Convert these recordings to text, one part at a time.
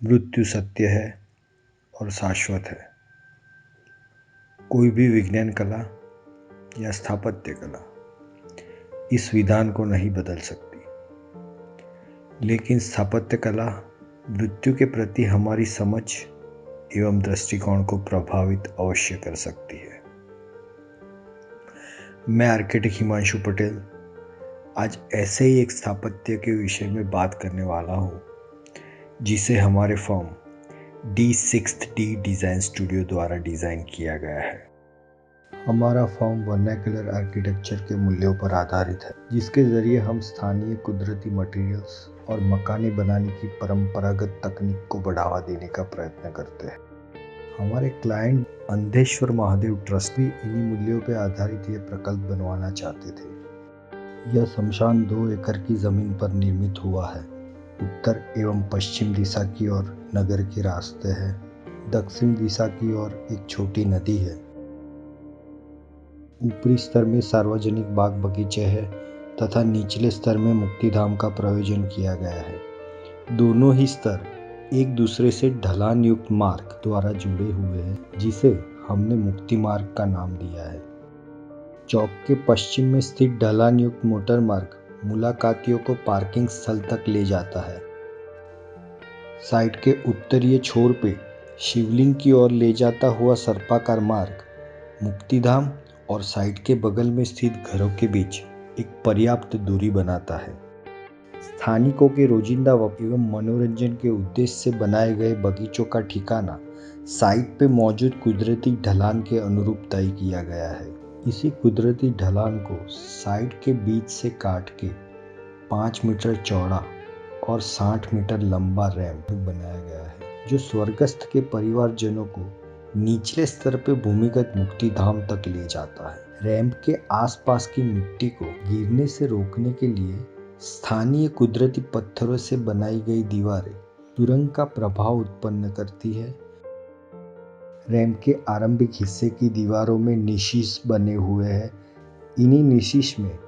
मृत्यु सत्य है और शाश्वत है। कोई भी विज्ञान कला या स्थापत्य कला इस विधान को नहीं बदल सकती, लेकिन स्थापत्य कला मृत्यु के प्रति हमारी समझ एवं दृष्टिकोण को प्रभावित अवश्य कर सकती है। मैं आर्किटेक्ट हिमांशु पटेल आज ऐसे ही एक स्थापत्य के विषय में बात करने वाला हूँ, जिसे हमारे फर्म D6D डिज़ाइन स्टूडियो द्वारा डिज़ाइन किया गया है। हमारा फर्म वर्नाक्युलर आर्किटेक्चर के मूल्यों पर आधारित है, जिसके ज़रिए हम स्थानीय कुदरती मटेरियल्स और मकाने बनाने की परंपरागत तकनीक को बढ़ावा देने का प्रयत्न करते हैं। हमारे क्लाइंट अंधेश्वर महादेव ट्रस्ट भी इन्हीं मूल्यों पर आधारित ये प्रकल्प बनवाना चाहते थे। यह शमशान 2 एकड़ की ज़मीन पर निर्मित हुआ है। उत्तर एवं पश्चिम दिशा की ओर नगर के रास्ते हैं। दक्षिण दिशा की ओर एक छोटी नदी है। ऊपरी स्तर में सार्वजनिक बाग बगीचे हैं तथा निचले स्तर में मुक्तिधाम का प्रयोजन किया गया है। दोनों ही स्तर एक दूसरे से ढलान युक्त मार्ग द्वारा जुड़े हुए हैं, जिसे हमने मुक्ति मार्ग का नाम दिया है। चौक के पश्चिम में स्थित ढलान युक्त मोटर मार्ग मुलाकातियों को पार्किंग स्थल तक ले जाता है। साइट के उत्तरीय छोर पे शिवलिंग की ओर ले जाता हुआ सर्पाकार मार्ग मुक्तिधाम और साइट के बगल में स्थित घरों के बीच एक पर्याप्त दूरी बनाता है। स्थानिकों के रोजिंदा एवं मनोरंजन के उद्देश्य से बनाए गए बगीचों का ठिकाना साइट पे मौजूद कुदरती ढलान के अनुरूप तय किया गया है। इसी कुदरती ढलान को साइट के बीच से काट के 5 मीटर चौड़ा और 60 मीटर लंबा रैंप बनाया गया है, जो स्वर्गस्थ के परिवारजनों को निचले स्तर पे भूमिगत मुक्तिधाम तक ले जाता है। रैंप के आसपास की मिट्टी को गिरने से रोकने के लिए स्थानीय कुदरती पत्थरों से बनाई गई दीवारें सुरंग का प्रभाव उत्पन्न करती है। रैंप के आरंभिक हिस्से की दीवारों में निशीश बने हुए हैं। इन्हीं निशीश में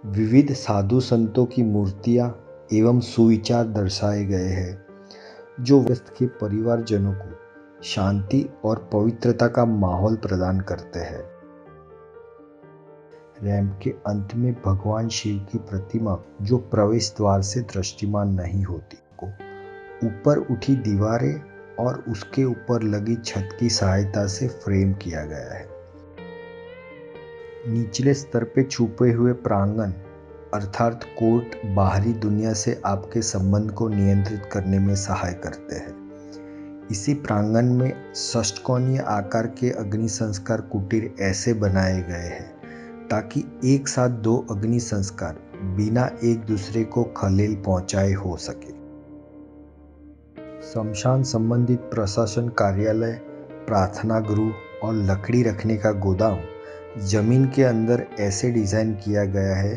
विविध साधु संतों की मूर्तियां एवं सुविचार दर्शाए गए हैं, जो व्यस्त के परिवारजनों को शांति और पवित्रता का माहौल प्रदान करते हैं। रैंप के अंत में भगवान शिव की प्रतिमा, जो प्रवेश द्वार से दृष्टिमान नहीं होती, को ऊपर उठी दीवारें और उसके ऊपर लगी छत की सहायता से फ्रेम किया गया है। निचले स्तर पे छुपे हुए प्रांगण अर्थात कोर्ट बाहरी दुनिया से आपके संबंध को नियंत्रित करने में सहाय करते हैं। इसी प्रांगण में षष्ठकोणीय आकार के अग्नि संस्कार कुटीर ऐसे बनाए गए हैं ताकि एक साथ 2 अग्नि संस्कार बिना एक दूसरे को खलेल पहुंचाए हो सके। शमशान संबंधित प्रशासन कार्यालय, प्रार्थना गृह और लकड़ी रखने का गोदाम जमीन के अंदर ऐसे डिजाइन किया गया है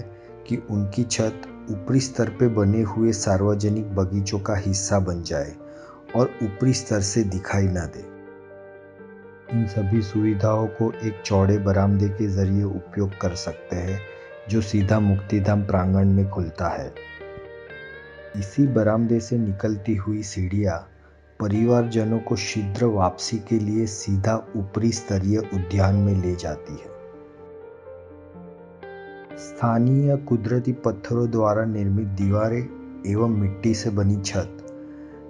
कि उनकी छत ऊपरी स्तर पे बने हुए सार्वजनिक बगीचों का हिस्सा बन जाए और ऊपरी स्तर से दिखाई न दे। इन सभी सुविधाओं को एक चौड़े बरामदे के जरिए उपयोग कर सकते हैं, जो सीधा मुक्तिधाम प्रांगण में खुलता है। इसी बरामदे से निकलती हुई सीढ़ियां परिवारजनों को शीघ्र वापसी के लिए सीधा ऊपरी स्तरीय उद्यान में ले जाती है। स्थानीय कुदरती पत्थरों द्वारा निर्मित दीवारें एवं मिट्टी से बनी छत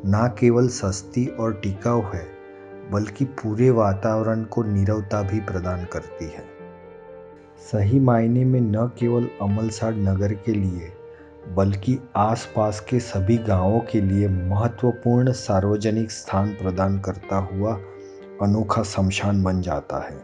न केवल सस्ती और टिकाऊ है, बल्कि पूरे वातावरण को नीरवता भी प्रदान करती है। सही मायने में न केवल अमलसाड़ नगर के लिए, बल्कि आसपास के सभी गांवों के लिए महत्वपूर्ण सार्वजनिक स्थान प्रदान करता हुआ अनोखा शमशान बन जाता है।